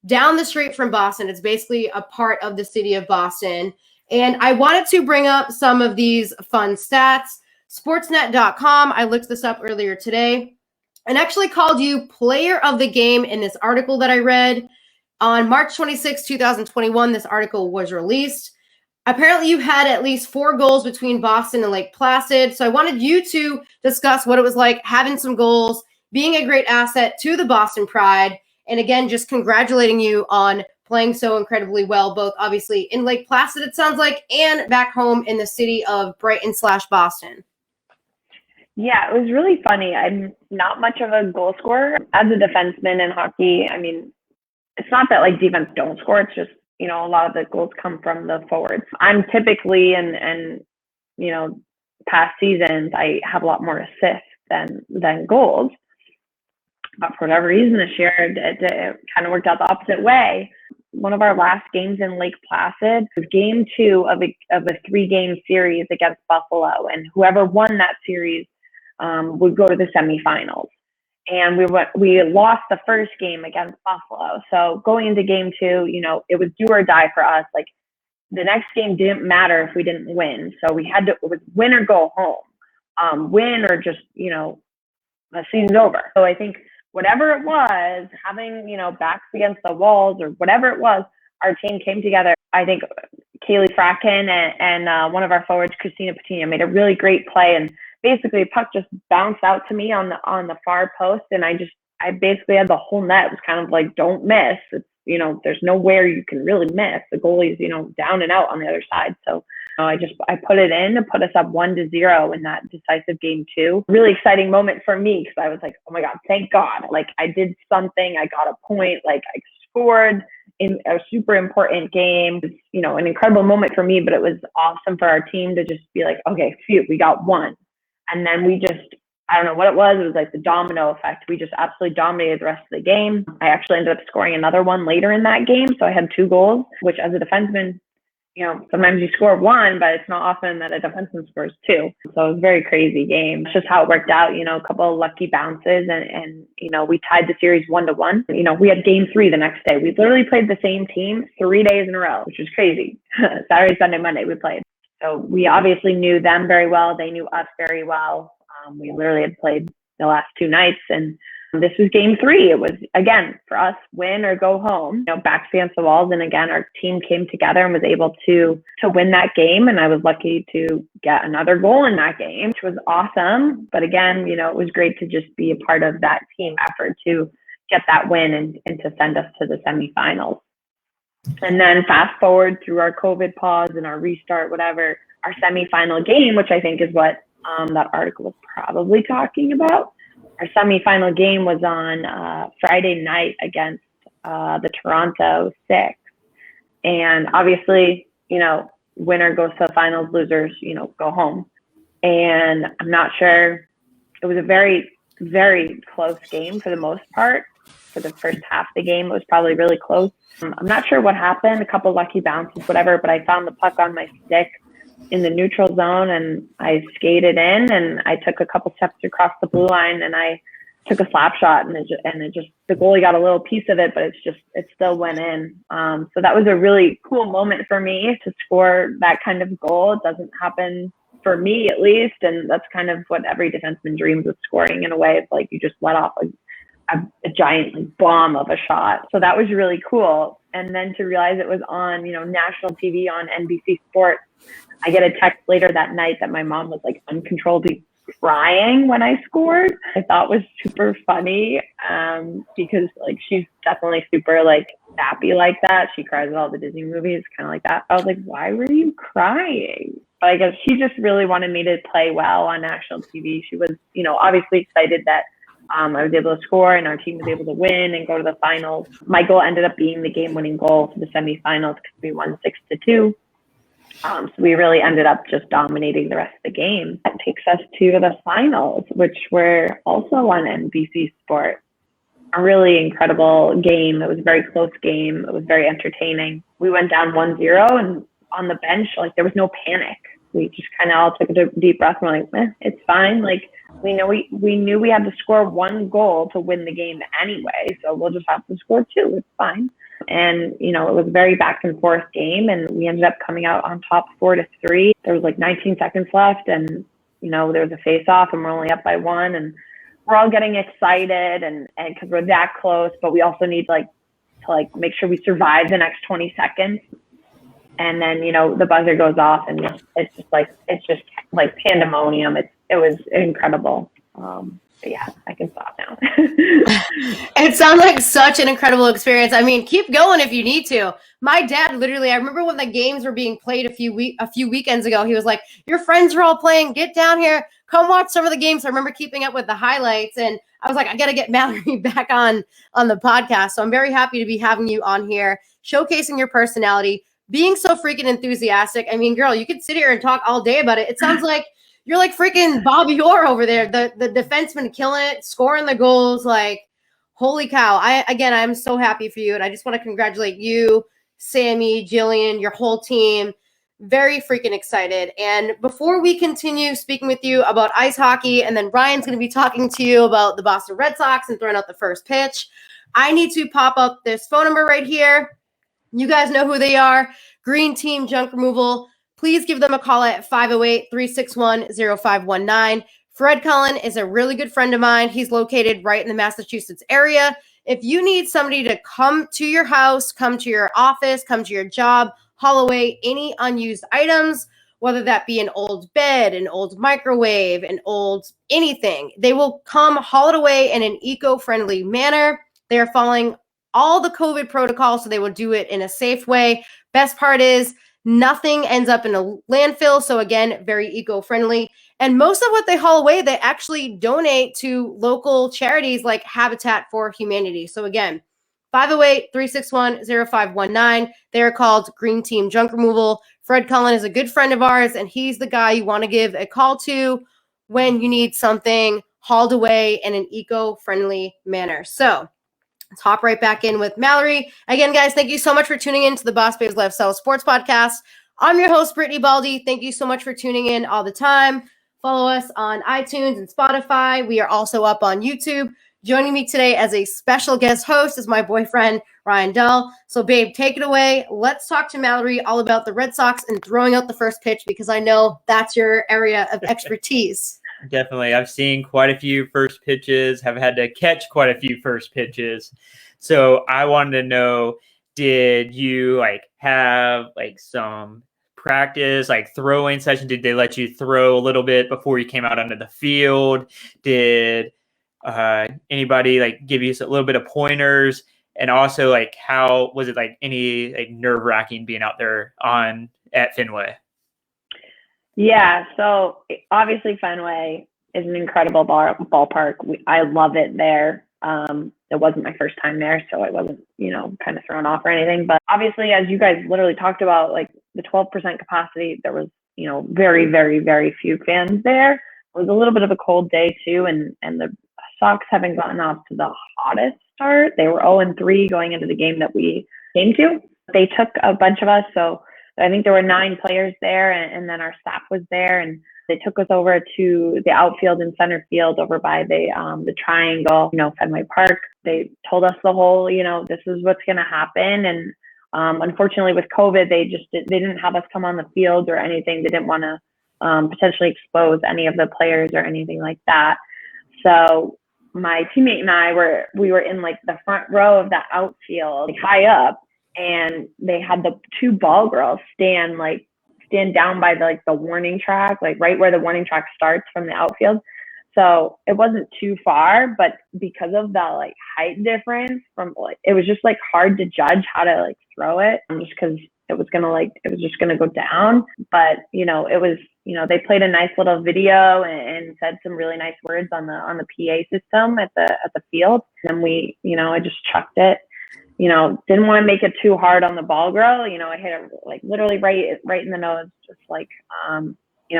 down the street from Boston. It's basically a part of the city of Boston. And I wanted to bring up some of these fun stats. Sportsnet.com, I looked this up earlier today, and actually called you player of the game in this article that I read. On March 26, 2021, this article was released. Apparently, you had at least 4 goals between Boston and Lake Placid. So I wanted you to discuss what it was like having some goals, being a great asset to the Boston Pride, and again, just congratulating you on playing so incredibly well, both obviously in Lake Placid, it sounds like, and back home in the city of Brighton/Boston. Yeah, it was really funny. I'm not much of a goal scorer. As a defenseman in hockey, it's not that like defense don't score. It's just, a lot of the goals come from the forwards. I'm typically and past seasons, I have a lot more assists than goals. But for whatever reason this year, it kind of worked out the opposite way. One of our last games in Lake Placid was game 2 of a 3-game series against Buffalo. And whoever won that series would go to the semifinals. And we lost the first game against Buffalo. So going into game 2, it was do or die for us. Like the next game didn't matter if we didn't win. So it was win or go home, win or just, the season's over. So I think whatever it was, having, backs against the walls or whatever it was, our team came together Kaylee Fracken and one of our forwards, Christina Patino, made a really great play, and basically the puck just bounced out to me on the far post, and I basically had the whole net. It was kind of like, don't miss. It's, there's nowhere you can really miss. The goalie's, down and out on the other side. So I put it in to put us up 1-0 in that decisive game 2. Really exciting moment for me, because I was like, oh my God, thank God. Like, I did something. I got a point. Like, I scored in a super important game. It's, an incredible moment for me, but it was awesome for our team to just be like, okay, phew, we got one. And then we just, I don't know what it was. It was like the domino effect. We just absolutely dominated the rest of the game. I actually ended up scoring another one later in that game. So I had 2 goals, which as a defenseman, sometimes you score 1, but it's not often that a defenseman scores 2. So it was a very crazy game. It's just how it worked out, a couple of lucky bounces, and we tied the series 1-1. We had game 3 the next day. We literally played the same team 3 days in a row, which was crazy. Saturday, Sunday, Monday we played. So we obviously knew them very well. They knew us very well. We literally had played the last 2 nights, and this was game 3. It was, again, for us, win or go home, backs against the walls. And again, our team came together and was able to win that game. And I was lucky to get another goal in that game, which was awesome. But again, it was great to just be a part of that team effort to get that win and to send us to the semifinals. And then fast forward through our COVID pause and our restart, whatever, our semifinal game, which I think is what that article was probably talking about. Our semifinal game was on Friday night against the Toronto Six. And obviously, winner goes to the finals, losers, go home. And I'm not sure, it was a very, very close game for the most part. For the first half of the game, it was probably really close. I'm not sure what happened, a couple lucky bounces, whatever, but I found the puck on my stick in the neutral zone, and I skated in, and I took a couple steps across the blue line, and I took a slap shot, and it just the goalie got a little piece of it, but it still went in. So that was a really cool moment for me to score that kind of goal. It doesn't happen for me, at least, and that's kind of what every defenseman dreams of, scoring in a way. It's like you just let off a giant bomb of a shot. So that was really cool. And then to realize it was on, national TV on NBC Sports. I get a text later that night that my mom was like uncontrollably crying when I scored. I thought was super funny because like she's definitely super like sappy like that. She cries at all the Disney movies, kind of like that. I was like, why were you crying? But I guess she just really wanted me to play well on national TV. She was, obviously excited that I was able to score and our team was able to win and go to the finals. My goal ended up being the game-winning goal for the semifinals because we won 6-2. So we really ended up just dominating the rest of the game. That takes us to the finals, which were also on NBC Sports. A really incredible game. It was a very close game. It was very entertaining. We went down 1-0, and on the bench, like, there was no panic. We just kind of all took a deep breath and we're like, it's fine. Like, we knew we had to score 1 goal to win the game anyway, so we'll just have to score 2. It's fine. And, it was a very back and forth game, and we ended up coming out on top 4-3. There was like 19 seconds left, and, there was a face off, and we're only up by 1, and we're all getting excited and because we're that close, but we also need to make sure we survive the next 20 seconds. And then, the buzzer goes off, and it's just like pandemonium. It was incredible. But yeah, I can stop now. It sounds like such an incredible experience. I mean, keep going if you need to. My dad literally, I remember when the games were being played a few weekends ago, he was like, your friends are all playing, get down here, come watch some of the games. I remember keeping up with the highlights, and I was like, I got to get Mallory back on the podcast. So I'm very happy to be having you on here, showcasing your personality, being so freaking enthusiastic. I mean, girl, you could sit here and talk all day about it. It sounds like you're like freaking Bobby Orr over there, the defenseman killing it, scoring the goals. Like, holy cow. I'm so happy for you. And I just want to congratulate you, Sammy, Jillian, your whole team. Very freaking excited. And before we continue speaking with you about ice hockey, and then Ryan's going to be talking to you about the Boston Red Sox and throwing out the first pitch, I need to pop up this phone number right here. You guys know who they are. Green Team Junk Removal. Please give them a call at 508-361-0519. Fred Cullen is a really good friend of mine. He's located right in the Massachusetts area. If you need somebody to come to your house, come to your office, come to your job, haul away any unused items, whether that be an old bed, an old microwave, an old anything. They will come haul it away in an eco-friendly manner. They are following all the COVID protocols, so they will do it in a safe way. Best part is nothing ends up in a landfill. So again, very eco-friendly. And most of what they haul away, they actually donate to local charities like Habitat for Humanity. So again, 508-361-0519. They are called Green Team Junk Removal. Fred Cullen is a good friend of ours, and he's the guy you want to give a call to when you need something hauled away in an eco-friendly manner. So let's hop right back in with Mallory. Again, guys, thank you so much for tuning in to the BosBabes Lifestyle Sports Podcast. I'm your host, Brittany Baldi. Thank you so much for tuning in all the time. Follow us on iTunes and Spotify. We are also up on YouTube. Joining me today as a special guest host is my boyfriend, Ryan Dull. So, babe, take it away. Let's talk to Mallory all about the Red Sox and throwing out the first pitch, because I know that's your area of expertise. Definitely. I've seen quite a few first pitches, have had to catch quite a few first pitches. So I wanted to know, did you have some practice, throwing session? Did they let you throw a little bit before you came out onto the field? Did anybody give you a little bit of pointers? And also how was it any nerve-wracking being out there at Fenway? Yeah, so obviously Fenway is an incredible ballpark. I love it there. It wasn't my first time there, so I wasn't, kind of thrown off or anything. But obviously, as you guys literally talked about, the 12% capacity, there was, very, very, very few fans there. It was a little bit of a cold day too, and the Sox haven't gotten off to the hottest start. They were 0-3 going into the game that we came to. They took a bunch of us, so I think there were 9 players there, and then our staff was there, and they took us over to the outfield and center field over by the triangle, Fenway Park. They told us the whole, this is what's going to happen. And unfortunately with COVID, they didn't have us come on the field or anything. They didn't want to potentially expose any of the players or anything like that. So my teammate and I we were in the front row of the outfield, high up, and they had the 2 ball girls stand down by the warning track, right where the warning track starts from the outfield. So it wasn't too far, but because of the height difference it was just hard to judge how to throw it, just because it was just gonna go down. But it was, they played a nice little video and said some really nice words on the PA system at the field. And we, I just chucked it. Didn't want to make it too hard on the ball girl. I hit it literally right in the nose. Just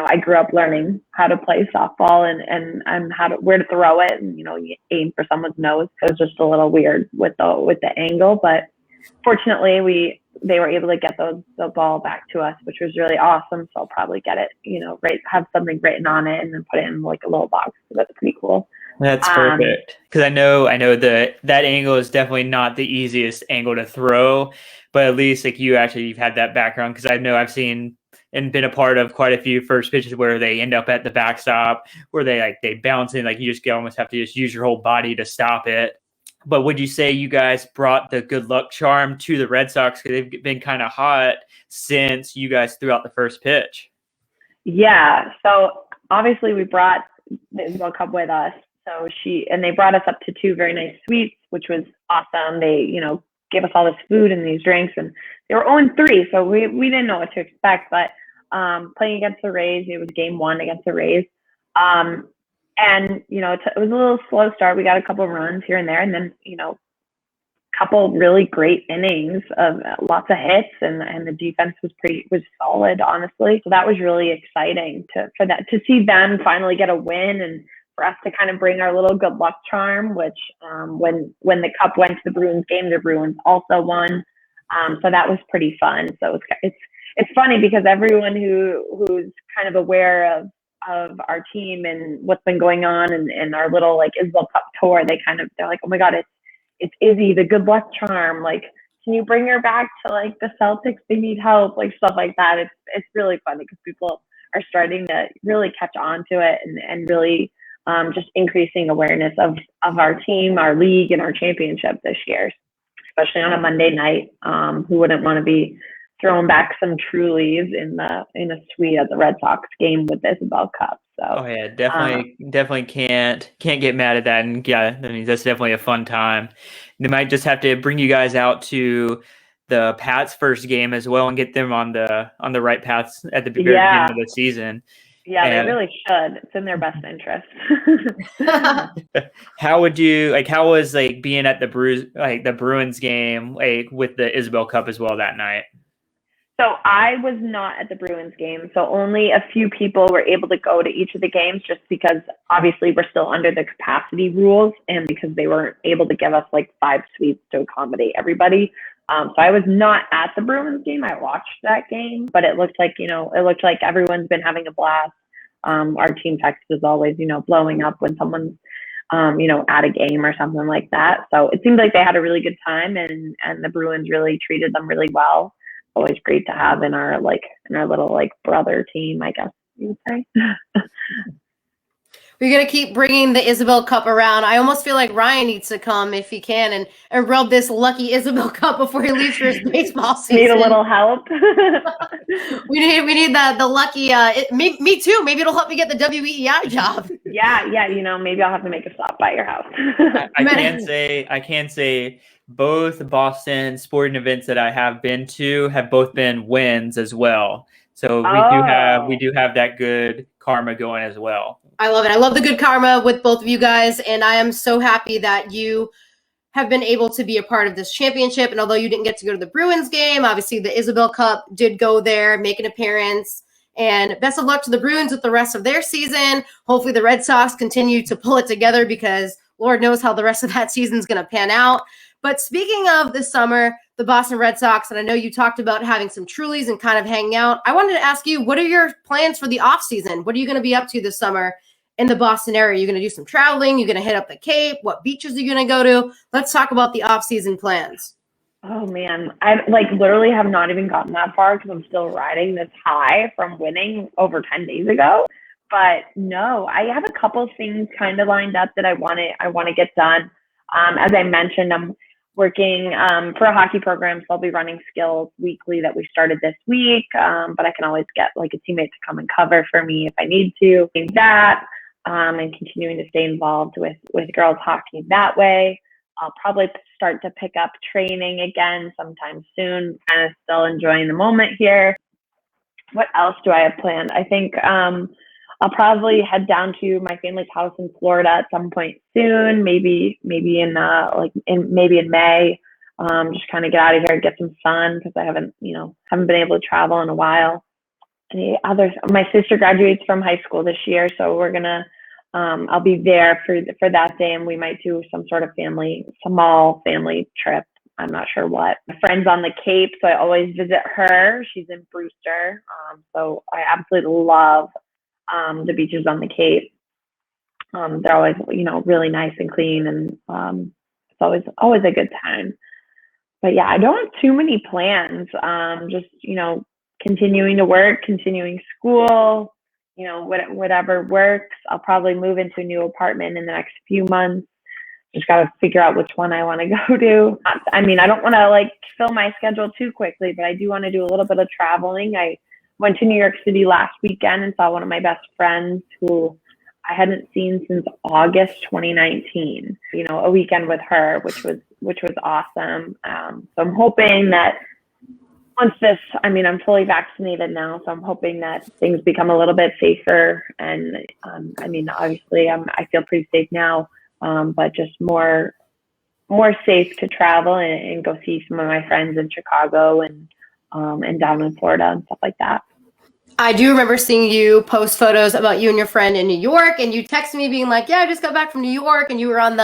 I grew up learning how to play softball and where to throw it, and you aim for someone's nose. It was just a little weird with the angle, but fortunately they were able to get the ball back to us, which was really awesome. So I'll probably get it, have something written on it and then put it in a little box. So that's pretty cool. That's perfect, because I know that angle is definitely not the easiest angle to throw, but at least you've had that background, because I know I've seen and been a part of quite a few first pitches where they end up at the backstop, where they bounce in, you just almost have to just use your whole body to stop it. But would you say you guys brought the good luck charm to the Red Sox, because they've been kind of hot since you guys threw out the first pitch? Yeah, so obviously we brought the Isobel Cup with us. So they brought us up to 2 very nice suites, which was awesome. They, gave us all this food and these drinks, and they were 0-3. So we didn't know what to expect, but playing against the Rays, it was game 1 against the Rays. And, it was a little slow start. We got a couple of runs here and there, and then, a couple really great innings of lots of hits, and the defense was solid, honestly. So that was really exciting to see them finally get a win, and for us to kind of bring our little good luck charm, which when the Cup went to the Bruins game, the Bruins also won. So that was pretty fun. So it's funny, because everyone who's kind of aware of our team and what's been going on and our little Isobel Cup tour, they're like, oh my God, it's Izzy, the good luck charm. Can you bring her back to the Celtics? They need help, stuff like that. It's really funny, because people are starting to really catch on to it and really just increasing awareness of our team, our league, and our championship this year, especially on a Monday night. Who wouldn't want to be throwing back some Trulies in a suite at the Red Sox game with the Isobel Cup. So Oh yeah, definitely can't get mad at that. And yeah, I mean that's definitely a fun time. They might just have to bring you guys out to the Pats first game as well and get them on the right paths at the very beginning of the season. Yeah, they really should. It's in their best interest. How was like being at the Bruins game with the Isobel Cup as well that night? So I was not at the Bruins game. So only a few people were able to go to each of the games just because obviously we're still under the capacity rules and because they weren't able to give us like 5 suites to accommodate everybody. So I was not at the Bruins game. I watched that game, but it looked like everyone's been having a blast. Our team text is always, blowing up when someone's, at a game or something like that. So it seemed like they had a really good time and the Bruins really treated them really well. Always great to have in our little brother team, I guess you would say. We're going to keep bringing the Isobel Cup around. I almost feel like Ryan needs to come if he can and rub this lucky Isobel Cup before he leaves for his baseball season. Need a little help. we need the lucky, me too. Maybe it'll help me get the WEEI job. Yeah. Maybe I'll have to make a stop by your house. I can say both Boston sporting events that I have been to have both been wins as well. So we do have that good karma going as well. I love it. I love the good karma with both of you guys. And I am so happy that you have been able to be a part of this championship. And although you didn't get to go to the Bruins game, obviously the Isobel Cup did go there, make an appearance. And best of luck to the Bruins with the rest of their season. Hopefully the Red Sox continue to pull it together because Lord knows how the rest of that season is going to pan out. But speaking of this summer, the Boston Red Sox, and I know you talked about having some Trulies and kind of hanging out. I wanted to ask you, what are your plans for the off season? What are you going to be up to this summer in the Boston area? Are you going to do some traveling? You're going to hit up the Cape? What beaches are you going to go to? Let's talk about the off season plans. Oh man, I literally have not even gotten that far because I'm still riding this high from winning over 10 days ago. But no, I have a couple things kind of lined up that I want to get done. As I mentioned, I'm working for a hockey program, so I'll be running skills weekly that we started this week. But I can always get a teammate to come and cover for me if I need to. Doing that and continuing to stay involved with girls hockey that way. I'll probably start to pick up training again sometime soon. Kind of still enjoying the moment here. What else do I have planned? I think I'll probably head down to my family's house in Florida at some point soon. Maybe in May. Just kind of get out of here and get some sun because I haven't been able to travel in a while. My sister graduates from high school this year, so we're gonna. I'll be there for that day, and we might do some sort of small family trip. I'm not sure what. My friend's on the Cape, so I always visit her. She's in Brewster, so I absolutely love the beaches on the Cape. They're always really nice and clean, and it's always a good time. But yeah, I don't have too many plans. Just continuing to work, continuing school. Whatever works. I'll probably move into a new apartment in the next few months. Just got to figure out which one I want to go to. I don't want to fill my schedule too quickly, but I do want to do a little bit of traveling. I went to New York City last weekend and saw one of my best friends who I hadn't seen since August 2019. A weekend with her, which was awesome. So I'm hoping that once I'm fully vaccinated now, so I'm hoping that things become a little bit safer. And obviously, I feel pretty safe now, but just more safe to travel and go see some of my friends in Chicago and down in Florida and stuff like that. I do remember seeing you post photos about you and your friend in New York, and you texted me being like, "Yeah, I just got back from New York," and you were on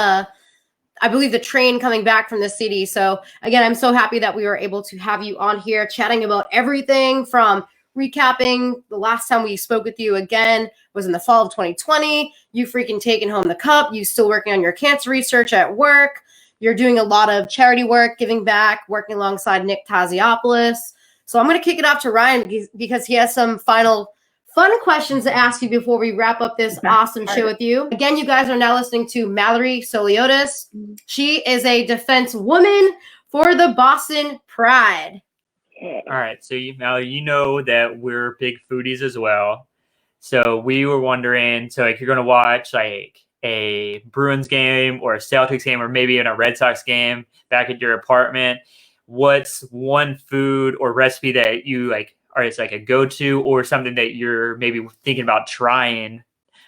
I believe the train coming back from the city. So again, I'm so happy that we were able to have you on here chatting about everything from recapping the last time we spoke with you again was in the fall of 2020. You freaking taking home the cup. You still working on your cancer research at work. You're doing a lot of charity work, giving back, working alongside Nick Taziopoulos. So I'm going to kick it off to Ryan because he has some final fun questions to ask you before we wrap up this awesome show with you. Again, you guys are now listening to Mallory Souliotis. She is a defense woman for the Boston Pride. Yeah. All right. So you know that we're big foodies as well. So we were wondering, so like you're going to watch like a Bruins game or a Celtics game or maybe in a Red Sox game back at your apartment. What's one food or recipe that you like, or it's like a go-to or something that you're maybe thinking about trying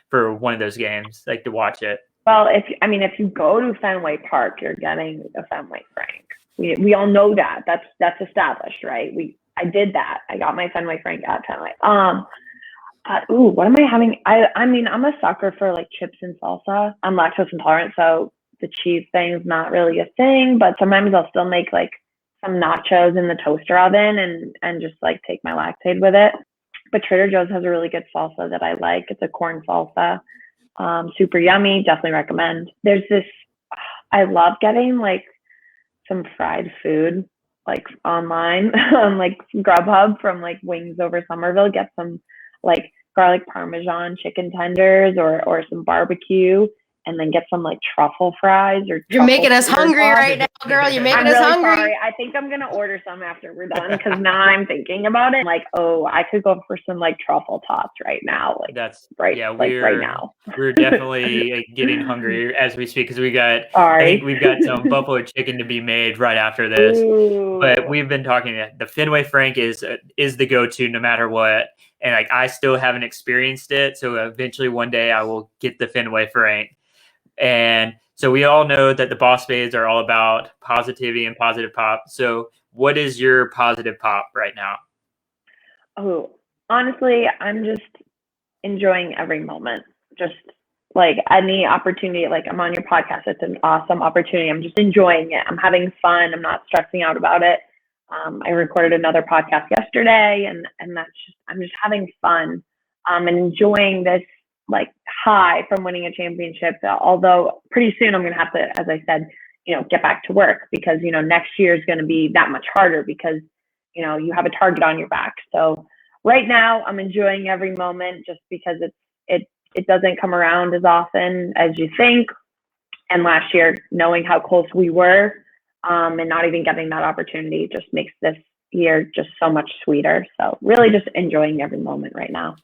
for one of those games, like to watch it? Well, if you go to Fenway Park, you're getting a Fenway Frank. We all know that. That's established, right? I did that. I got my Fenway Frank at Fenway. What am I having? I mean, I'm a sucker for like chips and salsa. I'm lactose intolerant, so the cheese thing is not really a thing. But sometimes I'll still make like some nachos in the toaster oven and just like take my Lactaid with it. But Trader Joe's has a really good salsa that I like. It's a corn salsa. Super yummy. Definitely recommend. There's this. I love getting like some fried food like online on like Grubhub from like Wings Over Somerville. Get some like garlic parmesan chicken tenders or some barbecue, and then get some like truffle fries or You're making us hungry right now, girl. You're making I'm us really hungry. sorry. I think I'm gonna order some after we're done because now I'm thinking about it. Like, oh, I could go for some like truffle tots right now. Like That's right, yeah. like right now. We're definitely getting hungry as we speak because I Sorry. think we've got some buffalo chicken to be made right after this. Ooh. But we've been talking. The Fenway Frank is the go-to no matter what, and like I still haven't experienced it. So eventually one day I will get the Fenway Frank. And so we all know that the BosBabes are all about positivity and positive pop. So what is your positive pop right now? Oh, honestly, I'm just enjoying every moment. Just like any opportunity, like I'm on your podcast. It's an awesome opportunity. I'm just enjoying it. I'm having fun. I'm not stressing out about it. I recorded another podcast yesterday and that's just, I'm just having fun and enjoying this like high from winning a championship. Although pretty soon I'm going to have to, as I said, get back to work because, next year is going to be that much harder because, you have a target on your back. So right now I'm enjoying every moment just because it doesn't come around as often as you think. And last year, knowing how close we were and not even getting that opportunity just makes this year just so much sweeter. So really just enjoying every moment right now.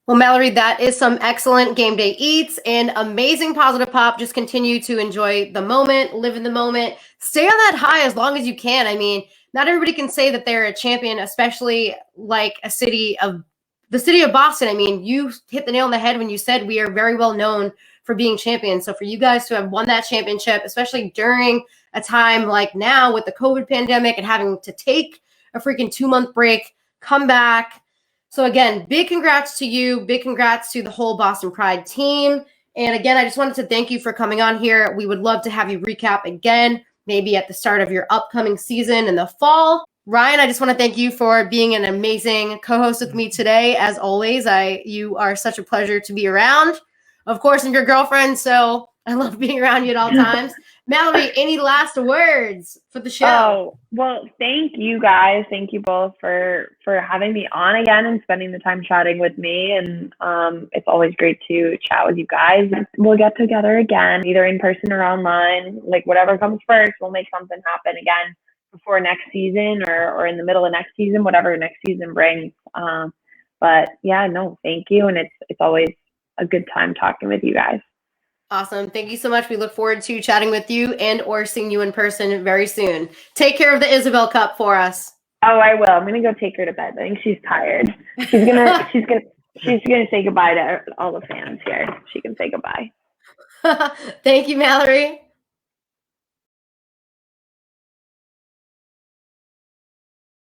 Well, Mallory, that is some excellent game day eats and amazing positive pop. Just continue to enjoy the moment, live in the moment, stay on that high as long as you can. I mean, not everybody can say that they're a champion, especially like the city of Boston. I mean, you hit the nail on the head when you said we are very well known for being champions. So for you guys to have won that championship, especially during a time like now with the COVID pandemic and having to take a freaking 2-month break, come back. So again, big congrats to you. Big congrats to the whole Boston Pride team. And again, I just wanted to thank you for coming on here. We would love to have you recap again, maybe at the start of your upcoming season in the fall. Ryan, I just want to thank you for being an amazing co-host with me today. As always, you are such a pleasure to be around. Of course, I'm your girlfriend, so I love being around you at all times. Mallory, any last words for the show? Oh, well, thank you guys. Thank you both for having me on again and spending the time chatting with me. And it's always great to chat with you guys. We'll get together again, either in person or online. Like whatever comes first, we'll make something happen again before next season or in the middle of next season, whatever next season brings. But yeah, no, thank you. And it's always a good time talking with you guys. Awesome. Thank you so much. We look forward to chatting with you and or seeing you in person very soon. Take care of the Isobel Cup for us. Oh, I will. I'm gonna go take her to bed. I think she's tired. She's gonna say goodbye to all the fans here. She can say goodbye. Thank you, Mallory.